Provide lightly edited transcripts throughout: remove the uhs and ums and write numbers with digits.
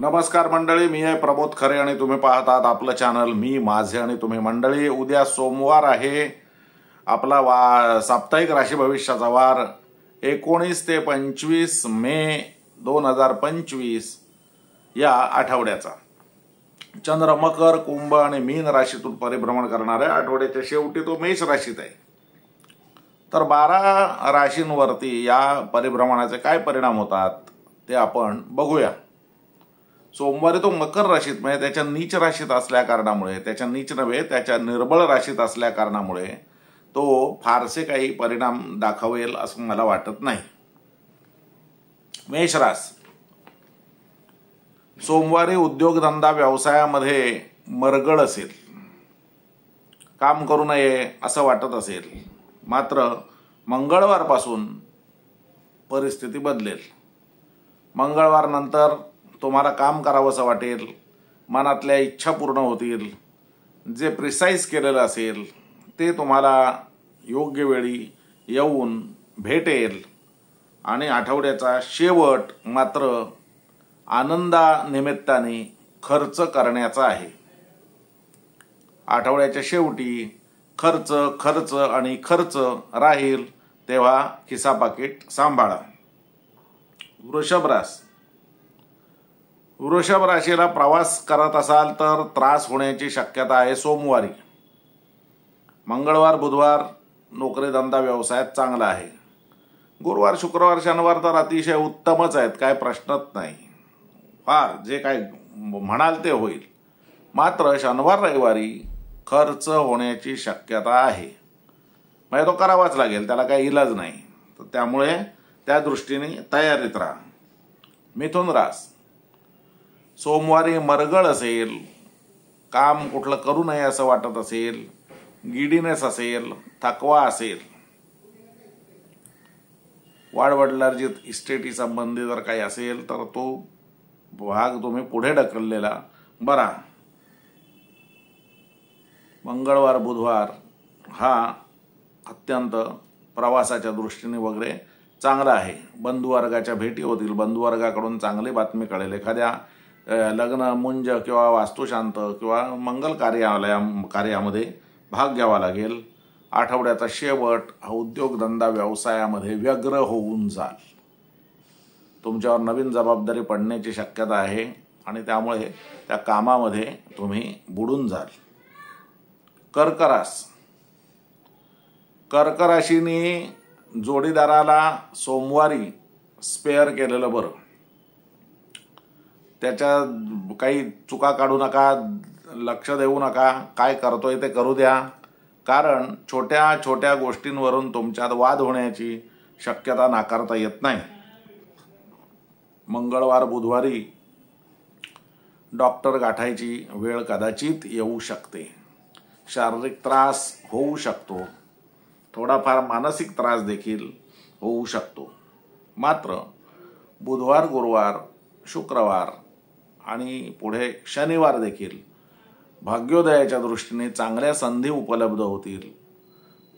नमस्कार मंडळी, मी आहे प्रबोध खरे आणि तुम्ही पाहतात आपलं चॅनल मी माझे आणि तुम्ही मंडळी. उद्या सोमवार आहे. आपला साप्ताहिक राशी भविष्याचा वार 19 ते 25 मे 2025 या आठवड्याचा. चंद्र मकर, कुंभ आणि मीन राशीतून परिभ्रमण करणार आहे. आठवड्याच्या शेवटी तो मेष राशीत आहे. तर 12 राशींवरती या परिभ्रमणाचे काय परिणाम होतात ते आपण बघूया. सोमवारी तो मकर राशीत म्हणजे त्याच्या नीच राशीत असल्या कारणामुळे, त्याच्या नीच नव्हे त्याच्या निर्बळ राशीत असल्या कारणामुळे तो फारसे काही परिणाम दाखवेल असं मला वाटत नाही. मेष रास, सोमवारी उद्योगधंदा व्यवसायामध्ये मरगळ असेल, काम करू नये असं वाटत असेल. मात्र मंगळवारपासून परिस्थिती बदलेल. मंगळवार नंतर तुम्हाला काम करावंसं वाटेल, मनातल्या इच्छा पूर्ण होतील. जे प्रिसाईज केलेलं असेल ते तुम्हाला योग्य वेळी येऊन भेटेल. आणि आठवड्याचा शेवट मात्र आनंदानिमित्ताने खर्च करण्याचा आहे. आठवड्याच्या शेवटी खर्च खर्च आणि खर्च राहील, तेव्हा खिसा पाकिट सांभाळा. वृषभ रास, वृषभ राशीला प्रवास करत असाल तर त्रास होण्याची शक्यता आहे सोमवारी. मंगळवार बुधवार नोकरी धंदा व्यवसायात चांगला आहे. गुरुवार शुक्रवार शनिवार तर अतिशय उत्तमच आहेत, काय प्रश्नच नाही. फार जे काय म्हणाल ते होईल. मात्र शनिवार रविवारी खर्च होण्याची शक्यता आहे. म्हणजे तो करावाच लागेल, त्याला काही इलाज नाही. तर त्यामुळे त्या दृष्टीने तयारीत राहा. मिथुन रास, सोमवारी मरगळ असेल, काम कुठलं करू नये असं वाटत असेल, गिडीनेस असेल, थकवा असेल. वाडवडिलार्जित इस्टेटी संबंधी जर काही असेल तर तो भाग तुम्ही पुढे ढकललेला बरा. मंगळवार बुधवार हा अत्यंत प्रवासाच्या दृष्टीने वगैरे चांगला आहे. बंधुवर्गाच्या भेटी होतील, बंधुवर्गाकडून चांगली बातमी कळेल. एखाद्या लग्न मुंज किंवा वास्तुशांत किंवा मंगल कार्यामध्ये भाग घ्यावा लागेल. आठवड्याचा शेवट हा उद्योगधंदा व्यवसायामध्ये व्यग्र होऊन जाल. तुमच्यावर नवीन जबाबदारी पडण्याची शक्यता आहे आणि त्यामुळे त्या कामामध्ये तुम्ही बुडून जाल. कर्क रास, कर्क राशीने जोडीदाराला सोमवारी स्पेअर केलेलं बरं. त्याच्या काही चुका काढू नका, लक्ष देऊ नका. काय करतोय ते करू द्या. कारण छोट्या छोट्या गोष्टींवरून तुमच्यात वाद होण्याची शक्यता नाकारता येत नाही. मंगळवार बुधवारी डॉक्टर गाठायची वेळ कदाचित येऊ शकते. शारीरिक त्रास होऊ शकतो, थोडाफार मानसिक त्रास देखील होऊ शकतो. मात्र बुधवार गुरुवार शुक्रवार आणि पुढे शनिवार देखील भाग्योदयाच्या दृष्टीने चांगल्या संधी उपलब्ध होतील.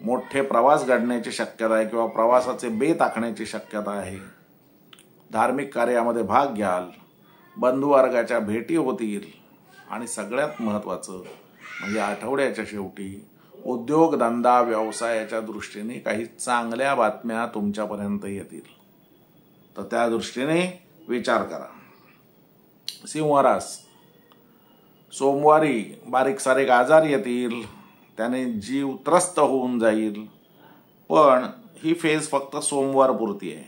मोठे प्रवास घडण्याची शक्यता आहे किंवा प्रवासाचे बेत आखण्याची शक्यता आहे. धार्मिक कार्यामध्ये भाग घ्याल, बंधुवर्गाच्या भेटी होतील आणि सगळ्यात महत्त्वाचं म्हणजे आठवड्याच्या शेवटी उद्योगधंदा व्यवसायाच्या दृष्टीने काही चांगल्या बातम्या तुमच्यापर्यंत येतील. तर त्या दृष्टीने विचार करा. सिंह रास, सोमवारी बारीक सारीक आजार येतील, त्याने जीव त्रस्त होऊन जाईल. पण ही फेज फक्त सोमवार पुरती आहे.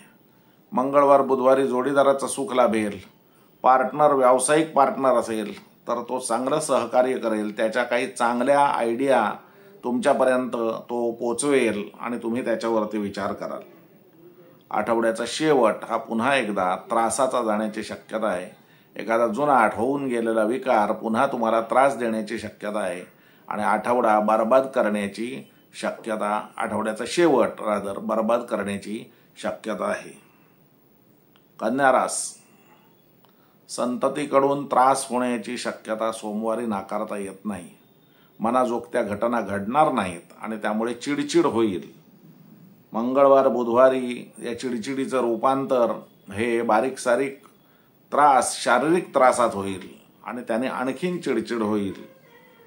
मंगळवार बुधवारी जोडीदाराचं सुख लाभेल. पार्टनर व्यावसायिक पार्टनर असेल तर तो चांगलं सहकार्य करेल. त्याच्या काही चांगल्या आयडिया तुमच्यापर्यंत तो पोचवेल आणि तुम्ही त्याच्यावरती विचार कराल. आठवड्याचा शेवट हा पुन्हा एकदा त्रासाचा जाण्याची शक्यता आहे. एखादा जुनाट होऊन गेलेला विकार पुन्हा तुम्हाला त्रास देण्याची शक्यता आहे आणि आठवडा बरबाद करण्याची शक्यता, आठवड्याचा शेवट बरबाद करण्याची शक्यता आहे. कन्या रास, संततीकडून त्रास होण्याची शक्यता सोमवारी नाकारता येत नाही. मनाजोगत्या घटना घडणार नाहीत आणि त्यामुळे चिडचिड होईल. मंगळवार बुधवारी या चिडचिडीचं रूपांतर हे बारीक सारीक त्रास शारीरिक त्रासात होईल आणि त्याने आणखीन चिडचिड होईल.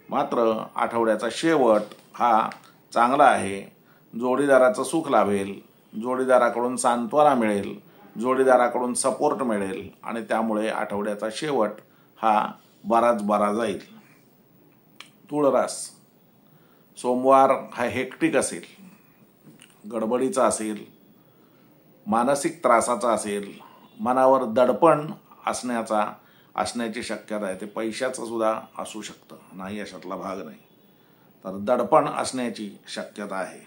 मात्र आठवड्याचा शेवट हा चांगला आहे. जोडीदाराचं सुख लाभेल, जोडीदाराकडून सांत्वना मिळेल, जोडीदाराकडून सपोर्ट मिळेल आणि त्यामुळे आठवड्याचा शेवट हा बराच बरा जाईल. तुळ रास, सोमवार हा हेक्टिक असेल, गडबडीचा असेल, मानसिक त्रासाचा असेल, मनावर दडपण असण्याची शक्यता आहे. ते पैशाचं सुद्धा असू शकतं, नाही अशातला भाग नाही. तर दडपण असण्याची शक्यता आहे.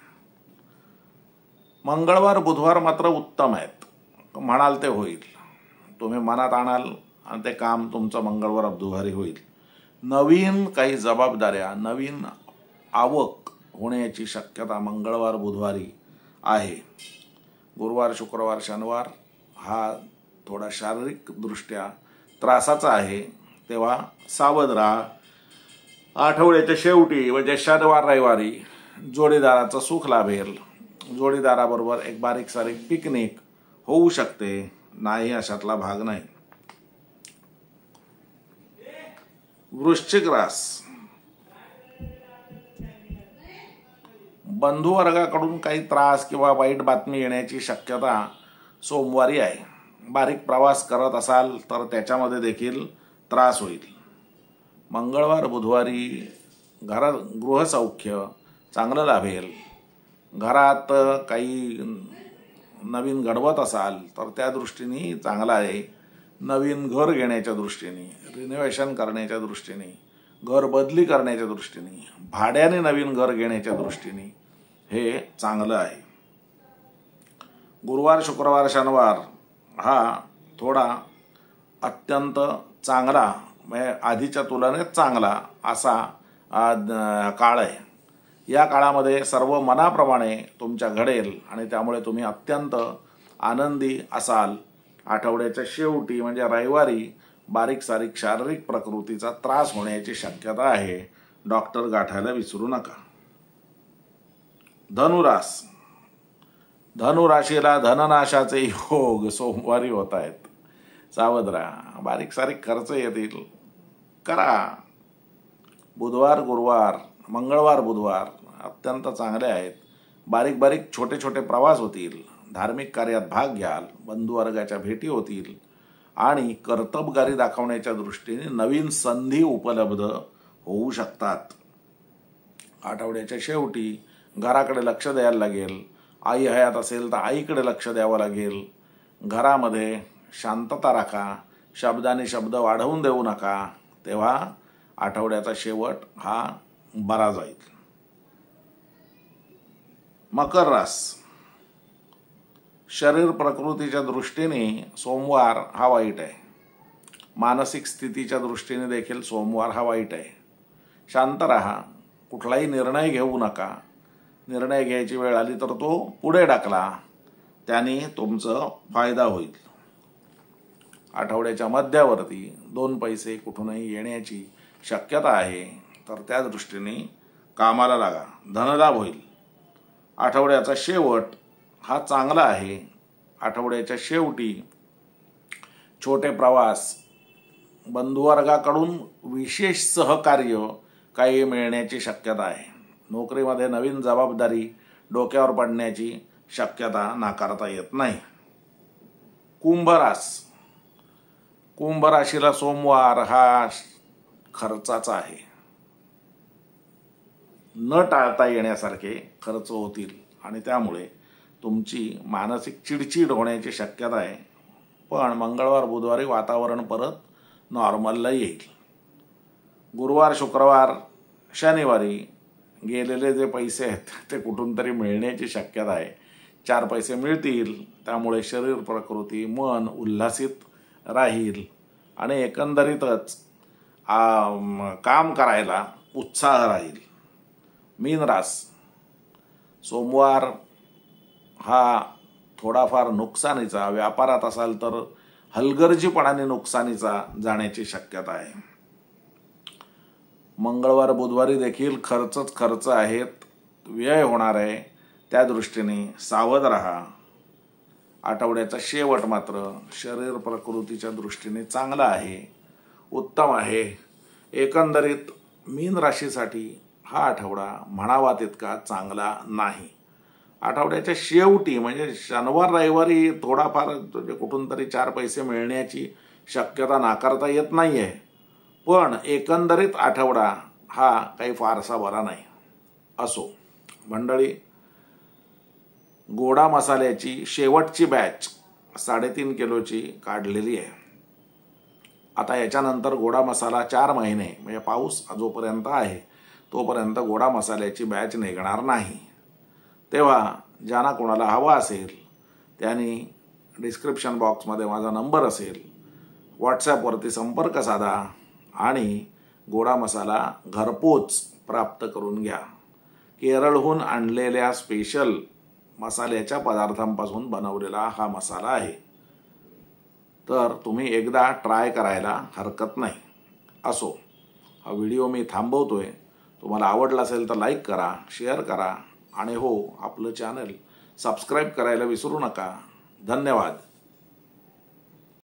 मंगळवार बुधवार मात्र उत्तम आहेत. म्हणाल ते होईल, तुम्ही मनात आणाल आणि ते काम तुमचं मंगळवार बुधवारी होईल. नवीन काही जबाबदाऱ्या, नवीन आवक होण्याची शक्यता मंगळवार बुधवारी आहे. गुरुवार शुक्रवार शनिवार हा थोडा शारीरिक दृष्ट्या त्रासाचा आहे, तेव्हा सावध राहा. आठवड्याच्या शेवटी म्हणजे शनिवार रविवारी जोडीदाराचं सुख लाभेल, जोडीदाराबरोबर एक बारीक सारीक पिकनिक होऊ शकते, नाही अशातला भाग नाही. वृश्चिक रास, बंधुवर्गाकडून काही त्रास किंवा वाईट बातमी येण्याची शक्यता सोमवारी आहे. बारीक प्रवास करत असाल तर त्याच्यामध्ये देखील त्रास होईल. मंगळवार बुधवारी घरात गृहसौख्य चांगलं लाभेल. घरात काही नवीन घडवत असाल तर त्या दृष्टीने चांगला आहे. नवीन घर घेण्याच्या दृष्टीने, रिनोव्हेशन करण्याच्या दृष्टीने, घर बदली करण्याच्या दृष्टीने, भाड्याने नवीन घर घेण्याच्या दृष्टीने हे चांगलं आहे. गुरुवार शुक्रवार शनिवार हा थोडा अत्यंत चांगला, म्हणजे आधीच्या तुलनेत चांगला असा काळ आहे. या काळामध्ये सर्व मनाप्रमाणे तुमच्या घडेल आणि त्यामुळे तुम्ही अत्यंत आनंदी असाल. आठवड्याच्या शेवटी म्हणजे रविवारी बारीक सारीक शारीरिक प्रकृतीचा त्रास होण्याची शक्यता आहे. डॉक्टर गाठायला विसरू नका. धनुरास, धनुराशीला धननाशाचे योग सोमवारी होत आहेत. सावध राहा, बारीक सारीक खर्च येतील, करा. बुधवार गुरुवार मंगळवार बुधवार अत्यंत चांगले आहेत. बारीक बारीक छोटे छोटे प्रवास होतील, धार्मिक कार्यात भाग घ्याल, बंधुवर्गाच्या भेटी होतील आणि कर्तबगारी दाखवण्याच्या दृष्टीने नवीन संधी उपलब्ध होऊ शकतात. आठवड्याच्या शेवटी घराकडे लक्ष द्यायला लागेल. आई हयात असेल तर आईकडे लक्ष द्यावं लागेल. घरामध्ये शांतता राखा, शब्दाने शब्द वाढवून देऊ नका. तेव्हा आठवड्याचा शेवट हा बरा जाईल. मकर रास, शरीर प्रकृतीच्या दृष्टीने सोमवार हा वाईट आहे. मानसिक स्थितीच्या दृष्टीने देखील सोमवार हा वाईट आहे. शांत राहा, कुठलाही निर्णय घेऊ नका. निर्णय घ्यायची वेळ आली तर तो पुढे ढकला, त्याने तुमचा फायदा होईल. आठवड्याच्या मध्यावरती 2 पैसे कुठूनही येण्याची शक्यता आहे, तर त्या दृष्टीने कामाला लागा, धनलाभ होईल. आठवड्याचा शेवट हा चांगला आहे. आठवड्याच्या शेवटी छोटे प्रवास, बंधुवर्गाकडून विशेष सहकार्य काही मिळण्याची शक्यता आहे. नोकरीमध्ये नवीन जबाबदारी डोक्यावर पडण्याची शक्यता नाकारता येत नाही. कुंभ रास, कुंभ राशीला सोमवार हा खर्चाचा आहे. न टाळता येण्यासारखे खर्च होतील आणि त्यामुळे तुमची मानसिक चिडचिड होण्याची शक्यता आहे. पण मंगळवार बुधवारी वातावरण परत नॉर्मलला येईल. गुरुवार शुक्रवार शनिवारी गेलेले जे पैसे आहेत ते कुठून तरी मिळण्याची शक्यता आहे. 4 पैसे मिळतील, त्यामुळे शरीर प्रकृती मन उल्हासित राहील आणि एकंदरीतच काम करायला उत्साह राहील. मीन रास, सोमवार हा थोडाफार नुकसानीचा, व्यापारात असाल तर हलगर्जीपणाने नुकसानीचा जाण्याची शक्यता आहे. मंगळवार बुधवारी देखील खर्चच खर्च आहेत, व्यय होणार आहे. त्या दृष्टीने सावध राहा. आठवड्याचा शेवट मात्र शरीर प्रकृतीच्या दृष्टीने चांगला आहे, उत्तम आहे. एकंदरीत मीन राशीसाठी हा आठवडा म्हणावा तितका चांगला नाही. आठवड्याच्या शेवटी म्हणजे शनिवार रविवारी थोडाफार कुठून तरी 4 पैसे मिळण्याची शक्यता नाकारता येत नाहीये, पण एकंदरीत आठवडा हा काही फारसा बरा नाही. असो मंडळी, गोडा मसाल्याची शेवटची बॅच 3.5 किलोची काढलेली आहे. आता याच्यानंतर गोडा मसाला 4 महिने म्हणजे पाऊस जोपर्यंत आहे तोपर्यंत गोडा मसाल्याची बॅच निघणार नाही. तेव्हा ज्यांना कोणाला हवा असेल त्यांनी डिस्क्रिप्शन बॉक्समध्ये माझा नंबर असेल, व्हॉट्सॲपवरती संपर्क साधा आणि गोडा मसाला घरपोच प्राप्त करून घ्या. केरळहून आणलेल्या स्पेशल मसाल्याच्या पदार्थांपासून बनवलेला हा मसाला आहे, तर तुम्ही एकदा ट्राय करायला हरकत नाही. असो, हा व्हिडिओ मी थांबवतोय. तुम्हाला आवडला असेल तर लाईक करा, शेअर करा आणि हो, आपलं चॅनल सबस्क्राईब करायला विसरू नका. धन्यवाद.